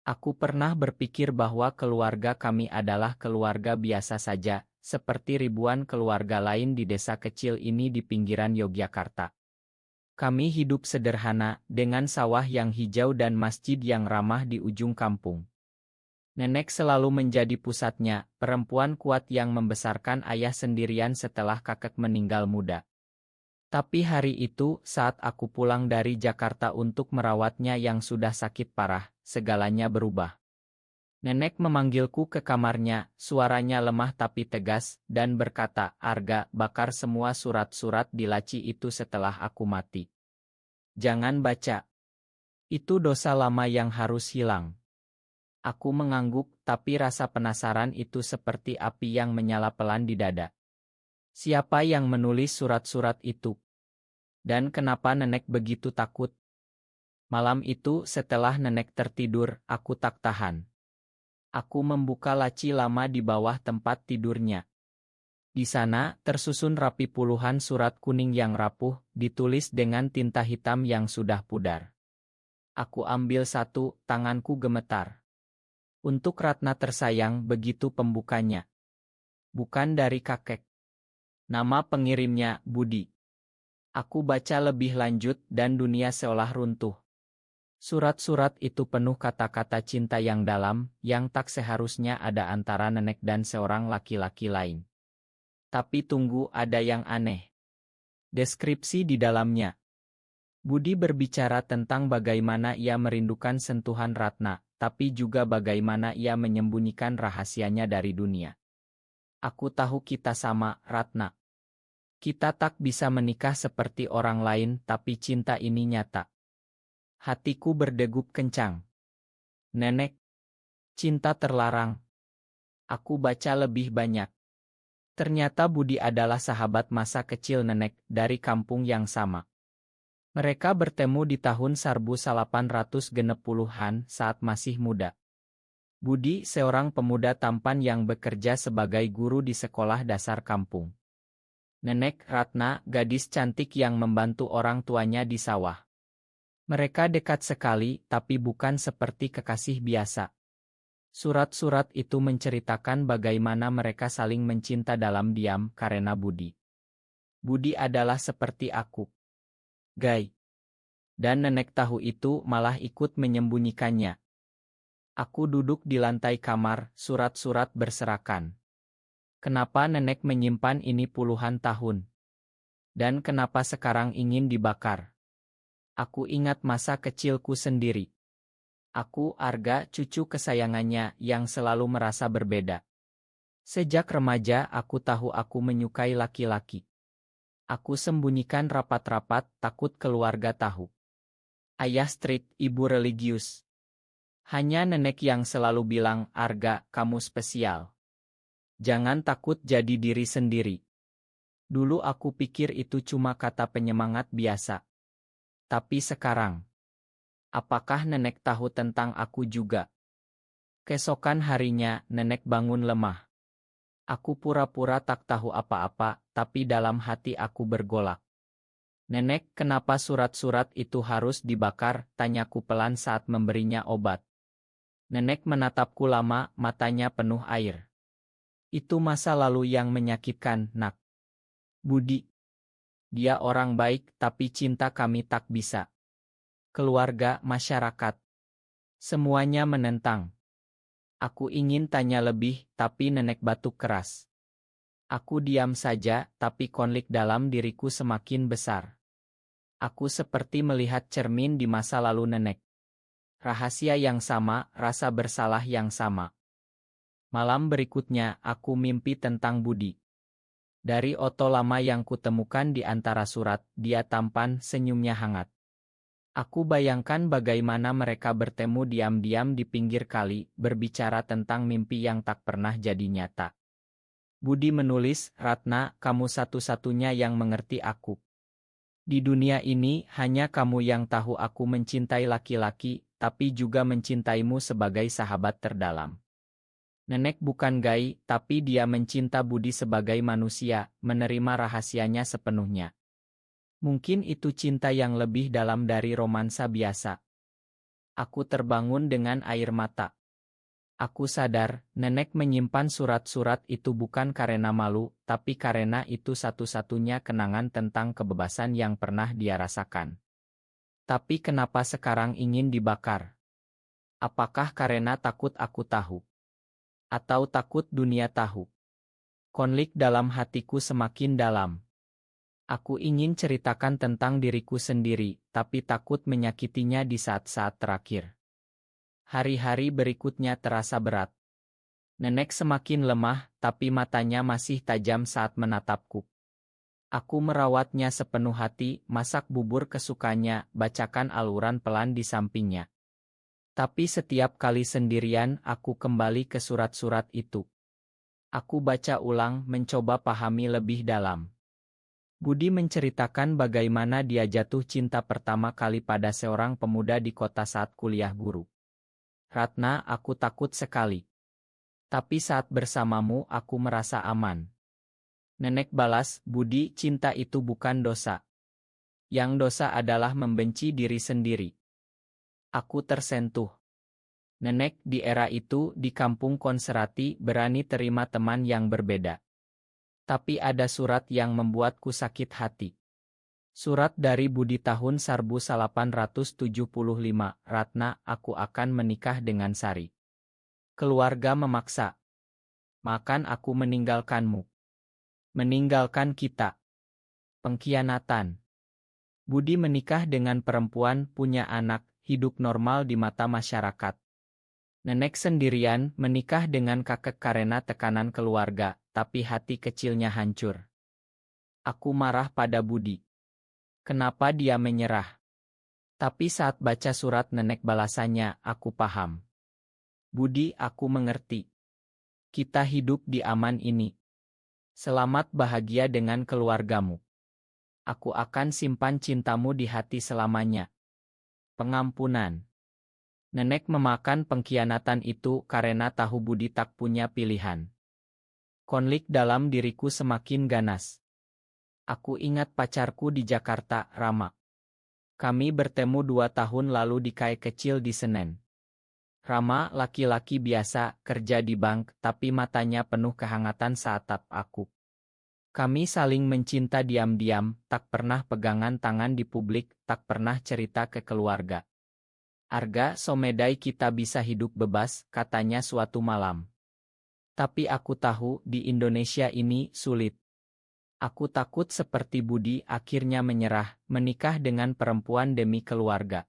Aku pernah berpikir bahwa keluarga kami adalah keluarga biasa saja, seperti ribuan keluarga lain di desa kecil ini di pinggiran Yogyakarta. Kami hidup sederhana, dengan sawah yang hijau dan masjid yang ramah di ujung kampung. Nenek selalu menjadi pusatnya, perempuan kuat yang membesarkan ayah sendirian setelah kakek meninggal muda. Tapi hari itu, saat aku pulang dari Jakarta untuk merawatnya yang sudah sakit parah, segalanya berubah. Nenek memanggilku ke kamarnya, suaranya lemah tapi tegas, dan berkata, "Arga, bakar semua surat-surat di laci itu setelah aku mati. Jangan baca. Itu dosa lama yang harus hilang." Aku mengangguk, tapi rasa penasaran itu seperti api yang menyala pelan di dada. Siapa yang menulis surat-surat itu? Dan kenapa nenek begitu takut? Malam itu, setelah nenek tertidur, aku tak tahan. Aku membuka laci lama di bawah tempat tidurnya. Di sana, tersusun rapi puluhan surat kuning yang rapuh, ditulis dengan tinta hitam yang sudah pudar. Aku ambil satu, tanganku gemetar. Untuk Ratna tersayang, begitu pembukanya. Bukan dari kakek. Nama pengirimnya, Budi. Aku baca lebih lanjut dan dunia seolah runtuh. Surat-surat itu penuh kata-kata cinta yang dalam, yang tak seharusnya ada antara nenek dan seorang laki-laki lain. Tapi tunggu, ada yang aneh. Deskripsi di dalamnya. Budi berbicara tentang bagaimana ia merindukan sentuhan Ratna, tapi juga bagaimana ia menyembunyikan rahasianya dari dunia. Aku tahu kita sama, Ratna. Kita tak bisa menikah seperti orang lain, tapi cinta ini nyata. Hatiku berdegup kencang. Nenek, cinta terlarang. Aku baca lebih banyak. Ternyata Budi adalah sahabat masa kecil nenek dari kampung yang sama. Mereka bertemu di tahun 1860-an saat masih muda. Budi seorang pemuda tampan yang bekerja sebagai guru di sekolah dasar kampung. Nenek Ratna, gadis cantik yang membantu orang tuanya di sawah. Mereka dekat sekali, tapi bukan seperti kekasih biasa. Surat-surat itu menceritakan bagaimana mereka saling mencinta dalam diam karena Budi. Budi adalah seperti aku. Gay. Dan nenek tahu itu malah ikut menyembunyikannya. Aku duduk di lantai kamar, surat-surat berserakan. Kenapa nenek menyimpan ini puluhan tahun? Dan kenapa sekarang ingin dibakar? Aku ingat masa kecilku sendiri. Aku, Arga, cucu kesayangannya, yang selalu merasa berbeda. Sejak remaja aku tahu aku menyukai laki-laki. Aku sembunyikan rapat-rapat, takut keluarga tahu. Ayah strict, ibu religius. Hanya nenek yang selalu bilang, "Arga, kamu spesial. Jangan takut jadi diri sendiri." Dulu aku pikir itu cuma kata penyemangat biasa. Tapi sekarang, apakah nenek tahu tentang aku juga? Keesokan harinya, nenek bangun lemah. Aku pura-pura tak tahu apa-apa, tapi dalam hati aku bergolak. "Nenek, kenapa surat-surat itu harus dibakar?" tanyaku pelan saat memberinya obat. Nenek menatapku lama, matanya penuh air. "Itu masa lalu yang menyakitkan, Nak. Budi. Dia orang baik, tapi cinta kami tak bisa. Keluarga, masyarakat. Semuanya menentang." Aku ingin tanya lebih, tapi nenek batuk keras. Aku diam saja, tapi konflik dalam diriku semakin besar. Aku seperti melihat cermin di masa lalu nenek. Rahasia yang sama, rasa bersalah yang sama. Malam berikutnya, aku mimpi tentang Budi. Dari foto lama yang kutemukan di antara surat, dia tampan, senyumnya hangat. Aku bayangkan bagaimana mereka bertemu diam-diam di pinggir kali, berbicara tentang mimpi yang tak pernah jadi nyata. Budi menulis, "Ratna, kamu satu-satunya yang mengerti aku. Di dunia ini, hanya kamu yang tahu aku mencintai laki-laki, tapi juga mencintaimu sebagai sahabat terdalam." Nenek bukan gay, tapi dia mencinta Budi sebagai manusia, menerima rahasianya sepenuhnya. Mungkin itu cinta yang lebih dalam dari romansa biasa. Aku terbangun dengan air mata. Aku sadar, nenek menyimpan surat-surat itu bukan karena malu, tapi karena itu satu-satunya kenangan tentang kebebasan yang pernah dia rasakan. Tapi kenapa sekarang ingin dibakar? Apakah karena takut aku tahu? Atau takut dunia tahu? Konflik dalam hatiku semakin dalam. Aku ingin ceritakan tentang diriku sendiri, tapi takut menyakitinya di saat-saat terakhir. Hari-hari berikutnya terasa berat. Nenek semakin lemah, tapi matanya masih tajam saat menatapku. Aku merawatnya sepenuh hati, masak bubur kesukaannya, bacakan aluran pelan di sampingnya. Tapi setiap kali sendirian, aku kembali ke surat-surat itu. Aku baca ulang, mencoba pahami lebih dalam. Budi menceritakan bagaimana dia jatuh cinta pertama kali pada seorang pemuda di kota saat kuliah guru. Ratna, aku takut sekali. Tapi saat bersamamu aku merasa aman. Nenek balas, Budi, cinta itu bukan dosa. Yang dosa adalah membenci diri sendiri. Aku tersentuh. Nenek, di era itu, di kampung Konserati, berani terima teman yang berbeda. Tapi ada surat yang membuatku sakit hati. Surat dari Budi tahun 1875, Ratna, aku akan menikah dengan Sari. Keluarga memaksa. Makan aku meninggalkanmu. Meninggalkan kita. Pengkhianatan. Budi menikah dengan perempuan, punya anak, hidup normal di mata masyarakat. Nenek sendirian, menikah dengan kakek karena tekanan keluarga, tapi hati kecilnya hancur. Aku marah pada Budi. Kenapa dia menyerah? Tapi saat baca surat nenek balasannya, aku paham. Budi, aku mengerti. Kita hidup di aman ini. Selamat bahagia dengan keluargamu. Aku akan simpan cintamu di hati selamanya. Pengampunan. Nenek memakan pengkhianatan itu karena tahu Budi tak punya pilihan. Konflik dalam diriku semakin ganas. Aku ingat pacarku di Jakarta, Rama. Kami bertemu 2 tahun lalu di kai kecil di Senen. Rama laki-laki biasa, kerja di bank, tapi matanya penuh kehangatan saat tatap aku. Kami saling mencinta diam-diam, tak pernah pegangan tangan di publik, tak pernah cerita ke keluarga. Arga somedai kita bisa hidup bebas, katanya suatu malam. Tapi aku tahu, di Indonesia ini sulit. Aku takut seperti Budi akhirnya menyerah, menikah dengan perempuan demi keluarga.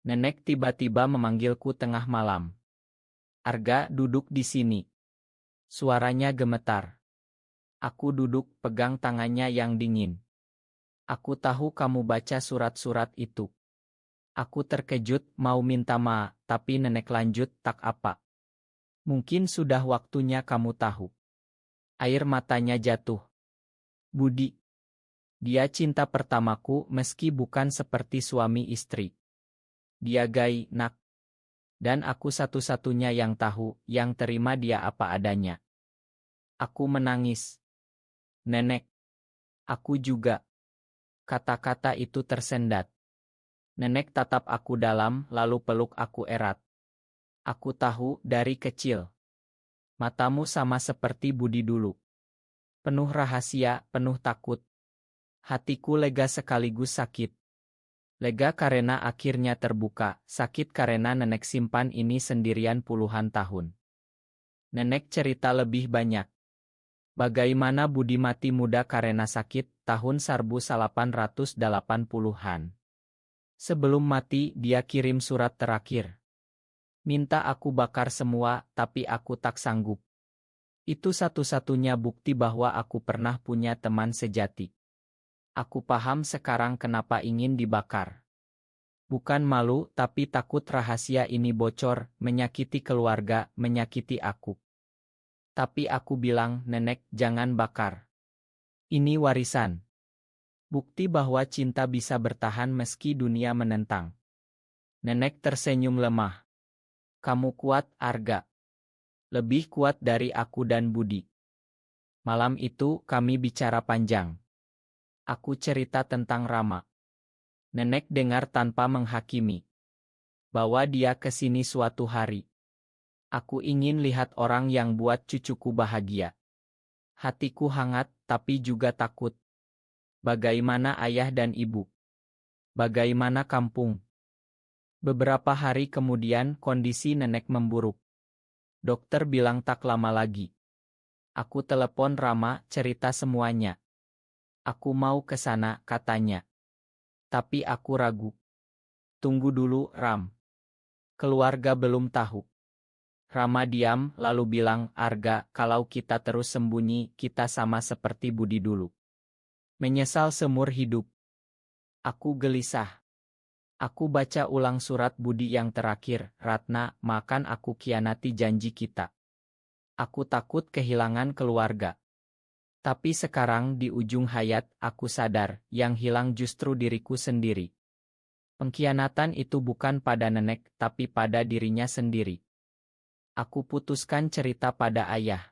Nenek tiba-tiba memanggilku tengah malam. Arga, duduk di sini. Suaranya gemetar. Aku duduk, pegang tangannya yang dingin. Aku tahu kamu baca surat-surat itu. Aku terkejut, mau minta maaf, tapi nenek lanjut, tak apa. Mungkin sudah waktunya kamu tahu. Air matanya jatuh. Budi. Dia cinta pertamaku meski bukan seperti suami istri. Dia gay, nak. Dan aku satu-satunya yang tahu, yang terima dia apa adanya. Aku menangis. Nenek. Aku juga. Kata-kata itu tersendat. Nenek tatap aku dalam, lalu peluk aku erat. Aku tahu dari kecil. Matamu sama seperti Budi dulu. Penuh rahasia, penuh takut. Hatiku lega sekaligus sakit. Lega karena akhirnya terbuka, sakit karena nenek simpan ini sendirian puluhan tahun. Nenek cerita lebih banyak. Bagaimana Budi mati muda karena sakit, tahun 1880-an. Sebelum mati, dia kirim surat terakhir. Minta aku bakar semua, tapi aku tak sanggup. Itu satu-satunya bukti bahwa aku pernah punya teman sejati. Aku paham sekarang kenapa ingin dibakar. Bukan malu, tapi takut rahasia ini bocor, menyakiti keluarga, menyakiti aku. Tapi aku bilang, nenek, jangan bakar. Ini warisan. Bukti bahwa cinta bisa bertahan meski dunia menentang. Nenek tersenyum lemah. Kamu kuat, Arga. Lebih kuat dari aku dan Budi. Malam itu, kami bicara panjang. Aku cerita tentang Rama. Nenek dengar tanpa menghakimi. Bawa dia ke sini suatu hari. Aku ingin lihat orang yang buat cucuku bahagia. Hatiku hangat, tapi juga takut. Bagaimana ayah dan ibu? Bagaimana kampung? Beberapa hari kemudian kondisi nenek memburuk. Dokter bilang tak lama lagi. Aku telepon Rama, cerita semuanya. Aku mau ke sana, katanya. Tapi aku ragu. Tunggu dulu, Ram. Keluarga belum tahu. Rama diam, lalu bilang, Arga, kalau kita terus sembunyi, kita sama seperti Budi dulu. Menyesal seumur hidup. Aku gelisah. Aku baca ulang surat Budi yang terakhir, Ratna, makan aku kianati janji kita. Aku takut kehilangan keluarga. Tapi sekarang di ujung hayat, aku sadar, yang hilang justru diriku sendiri. Pengkhianatan itu bukan pada nenek, tapi pada dirinya sendiri. Aku putuskan cerita pada ayah.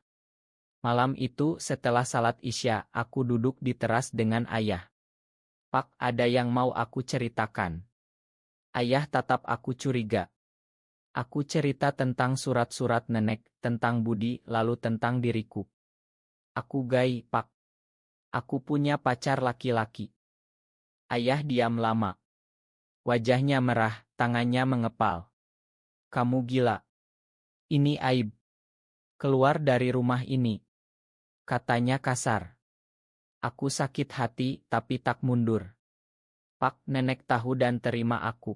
Malam itu setelah salat Isya, aku duduk di teras dengan ayah. Pak, ada yang mau aku ceritakan. Ayah tatap aku curiga. Aku cerita tentang surat-surat nenek, tentang Budi, lalu tentang diriku. Aku gay, Pak. Aku punya pacar laki-laki. Ayah diam lama. Wajahnya merah, tangannya mengepal. Kamu gila. Ini aib. Keluar dari rumah ini. Katanya kasar. Aku sakit hati, tapi tak mundur. Pak, nenek tahu dan terima aku.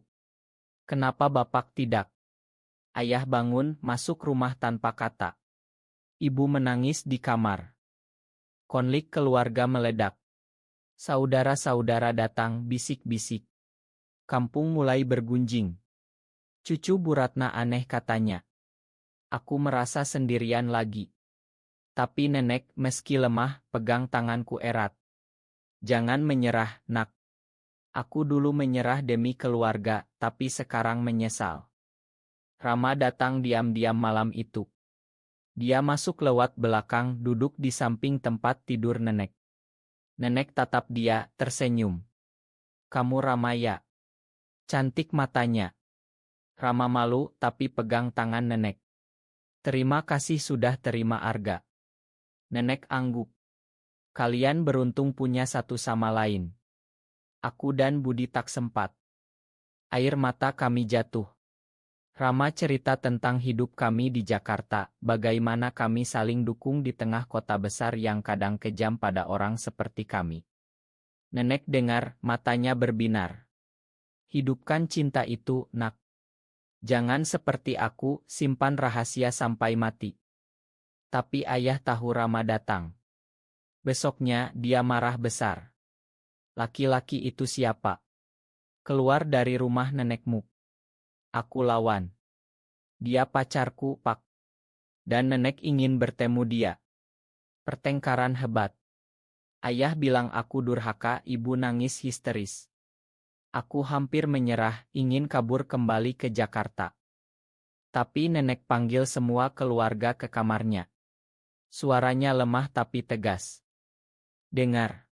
Kenapa bapak tidak? Ayah bangun, masuk rumah tanpa kata. Ibu menangis di kamar. Konflik keluarga meledak. Saudara-saudara datang, bisik-bisik. Kampung mulai bergunjing. Cucu Bu Ratna aneh, katanya. Aku merasa sendirian lagi. Tapi nenek, meski lemah, pegang tanganku erat. Jangan menyerah, nak. Aku dulu menyerah demi keluarga, tapi sekarang menyesal. Rama datang diam-diam malam itu. Dia masuk lewat belakang, duduk di samping tempat tidur nenek. Nenek tatap dia, tersenyum. Kamu Rama ya? Cantik matanya. Rama malu, tapi pegang tangan nenek. Terima kasih sudah terima Arga. Nenek angguk. Kalian beruntung punya satu sama lain. Aku dan Budi tak sempat. Air mata kami jatuh. Rama cerita tentang hidup kami di Jakarta, bagaimana kami saling dukung di tengah kota besar yang kadang kejam pada orang seperti kami. Nenek dengar, matanya berbinar. Hidupkan cinta itu, nak. Jangan seperti aku, simpan rahasia sampai mati. Tapi ayah tahu Rama datang. Besoknya, dia marah besar. Laki-laki itu siapa? Keluar dari rumah nenekmu. Aku lawan. Dia pacarku, Pak. Dan nenek ingin bertemu dia. Pertengkaran hebat. Ayah bilang aku durhaka, ibu nangis histeris. Aku hampir menyerah, ingin kabur kembali ke Jakarta. Tapi nenek panggil semua keluarga ke kamarnya. Suaranya lemah tapi tegas. Dengar.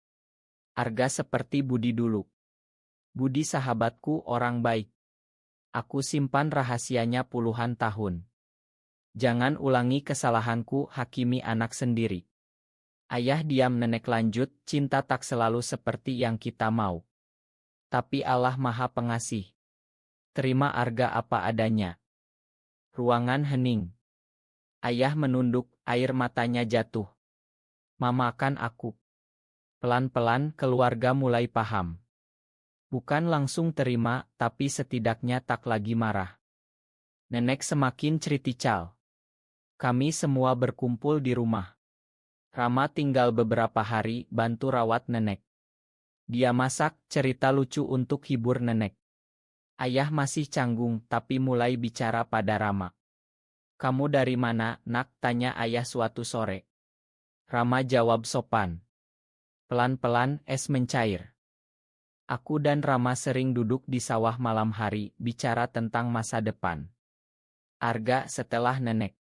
Arga seperti Budi dulu. Budi sahabatku, orang baik. Aku simpan rahasianya puluhan tahun. Jangan ulangi kesalahanku, hakimi anak sendiri. Ayah diam, nenek lanjut, cinta tak selalu seperti yang kita mau. Tapi Allah Maha Pengasih. Terima Arga apa adanya. Ruangan hening. Ayah menunduk, air matanya jatuh. Mamakan aku. Pelan-pelan keluarga mulai paham. Bukan langsung terima, tapi setidaknya tak lagi marah. Nenek semakin critical. Kami semua berkumpul di rumah. Rama tinggal beberapa hari, bantu rawat nenek. Dia masak, cerita lucu untuk hibur nenek. Ayah masih canggung, tapi mulai bicara pada Rama. Kamu dari mana, nak? Tanya ayah suatu sore. Rama jawab sopan. Pelan-pelan, es mencair. Aku dan Rama sering duduk di sawah malam hari, bicara tentang masa depan. Arga, setelah nenek.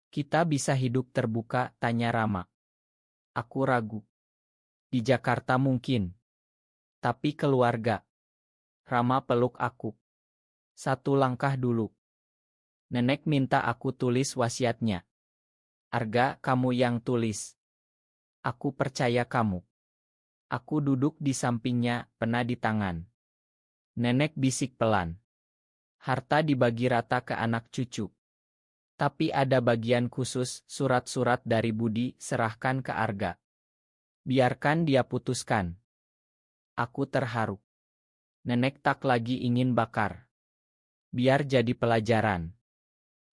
Kita bisa hidup terbuka, tanya Rama. Aku ragu. Di Jakarta mungkin. Tapi keluarga. Rama peluk aku. Satu langkah dulu. Nenek minta aku tulis wasiatnya. Arga, kamu yang tulis. Aku percaya kamu. Aku duduk di sampingnya, pena di tangan. Nenek bisik pelan. Harta dibagi rata ke anak cucu. Tapi ada bagian khusus, surat-surat dari Budi, serahkan ke Arga. Biarkan dia putuskan. Aku terharu. Nenek tak lagi ingin bakar. Biar jadi pelajaran.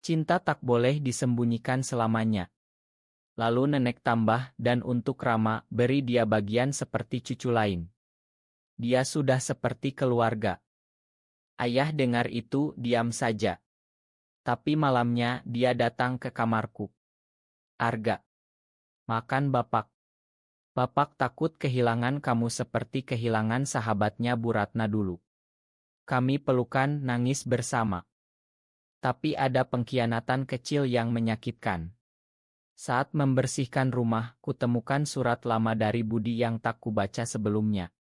Cinta tak boleh disembunyikan selamanya. Lalu nenek tambah, dan untuk Rama, beri dia bagian seperti cucu lain. Dia sudah seperti keluarga. Ayah dengar itu, diam saja. Tapi malamnya, dia datang ke kamarku. Arga. Makan Bapak. Bapak takut kehilangan kamu seperti kehilangan sahabatnya Bu Ratna dulu. Kami pelukan, nangis bersama. Tapi ada pengkhianatan kecil yang menyakitkan. Saat membersihkan rumah, kutemukan surat lama dari Budi yang tak kubaca sebelumnya.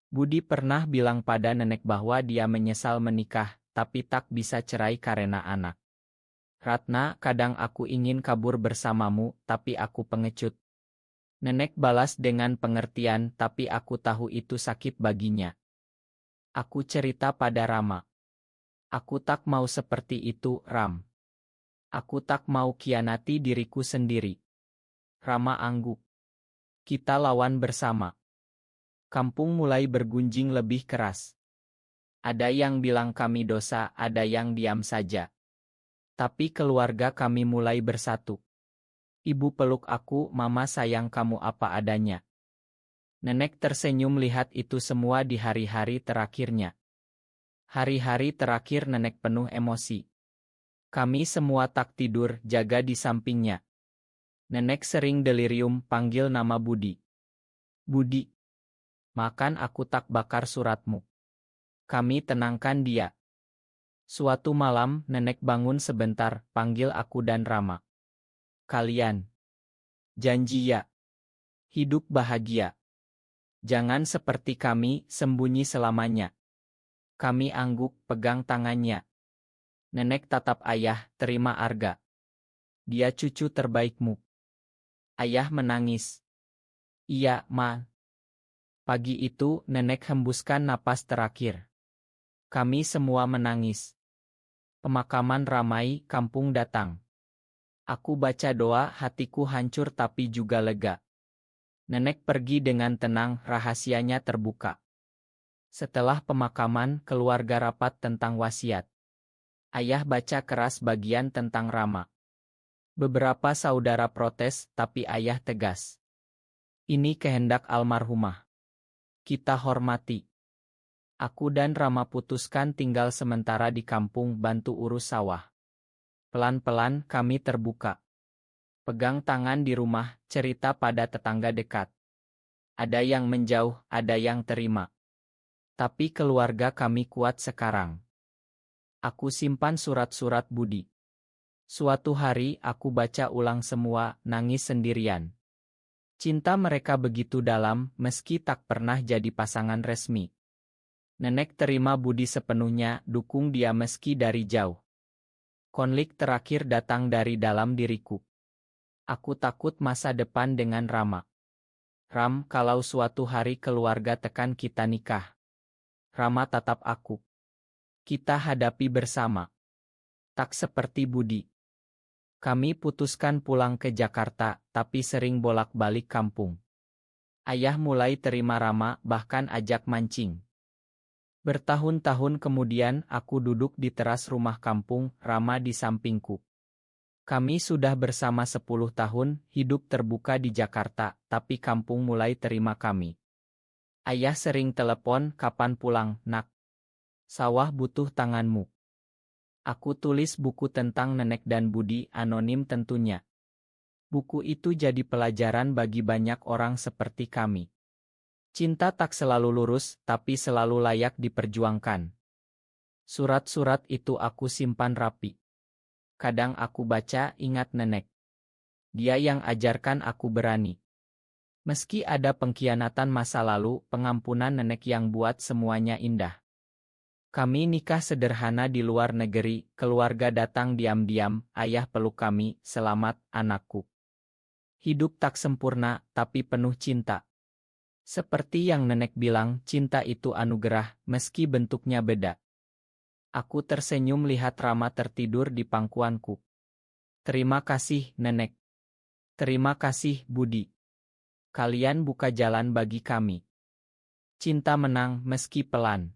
Budi pernah bilang pada nenek bahwa dia menyesal menikah, tapi tak bisa cerai karena anak. Ratna, kadang aku ingin kabur bersamamu, tapi aku pengecut. Nenek balas dengan pengertian, tapi aku tahu itu sakit baginya. Aku cerita pada Rama. Aku tak mau seperti itu, Ram. Aku tak mau khianati diriku sendiri. Rama angguk. Kita lawan bersama. Kampung mulai bergunjing lebih keras. Ada yang bilang kami dosa, ada yang diam saja. Tapi keluarga kami mulai bersatu. Ibu peluk aku, Mama sayang kamu apa adanya. Nenek tersenyum lihat itu semua di hari-hari terakhirnya. Hari-hari terakhir nenek penuh emosi. Kami semua tak tidur, jaga di sampingnya. Nenek sering delirium, panggil nama Budi. Budi. Makan aku tak bakar suratmu. Kami tenangkan dia. Suatu malam, nenek bangun sebentar, panggil aku dan Rama. Kalian. Janji ya. Hidup bahagia. Jangan seperti kami, sembunyi selamanya. Kami angguk, pegang tangannya. Nenek tatap ayah, terima Arga. Dia cucu terbaikmu. Ayah menangis. Iya, Ma. Pagi itu, nenek hembuskan napas terakhir. Kami semua menangis. Pemakaman ramai, kampung datang. Aku baca doa, hatiku hancur tapi juga lega. Nenek pergi dengan tenang, rahasianya terbuka. Setelah pemakaman, keluarga rapat tentang wasiat. Ayah baca keras bagian tentang Rama. Beberapa saudara protes, tapi ayah tegas. Ini kehendak almarhumah. Kita hormati. Aku dan Rama putuskan tinggal sementara di kampung bantu urus sawah. Pelan-pelan kami terbuka. Pegang tangan di rumah, cerita pada tetangga dekat. Ada yang menjauh, ada yang terima. Tapi keluarga kami kuat sekarang. Aku simpan surat-surat Budi. Suatu hari aku baca ulang semua, nangis sendirian. Cinta mereka begitu dalam, meski tak pernah jadi pasangan resmi. Nenek terima Budi sepenuhnya, dukung dia meski dari jauh. Konflik terakhir datang dari dalam diriku. Aku takut masa depan dengan Rama. Ram, kalau suatu hari keluarga tekan kita nikah. Rama tatap aku. Kita hadapi bersama. Tak seperti Budi. Kami putuskan pulang ke Jakarta, tapi sering bolak-balik kampung. Ayah mulai terima Rama, bahkan ajak mancing. Bertahun-tahun kemudian, aku duduk di teras rumah kampung, Rama di sampingku. Kami sudah bersama 10 tahun, hidup terbuka di Jakarta, tapi kampung mulai terima kami. Ayah sering telepon, kapan pulang, nak? Sawah butuh tanganmu. Aku tulis buku tentang nenek dan Budi, anonim tentunya. Buku itu jadi pelajaran bagi banyak orang seperti kami. Cinta tak selalu lurus, tapi selalu layak diperjuangkan. Surat-surat itu aku simpan rapi. Kadang aku baca, ingat nenek. Dia yang ajarkan aku berani. Meski ada pengkhianatan masa lalu, pengampunan nenek yang buat semuanya indah. Kami nikah sederhana di luar negeri, keluarga datang diam-diam, ayah peluk kami, selamat, anakku. Hidup tak sempurna, tapi penuh cinta. Seperti yang nenek bilang, cinta itu anugerah, meski bentuknya beda. Aku tersenyum lihat Rama tertidur di pangkuanku. Terima kasih, nenek. Terima kasih, Budi. Kalian buka jalan bagi kami. Cinta menang meski pelan.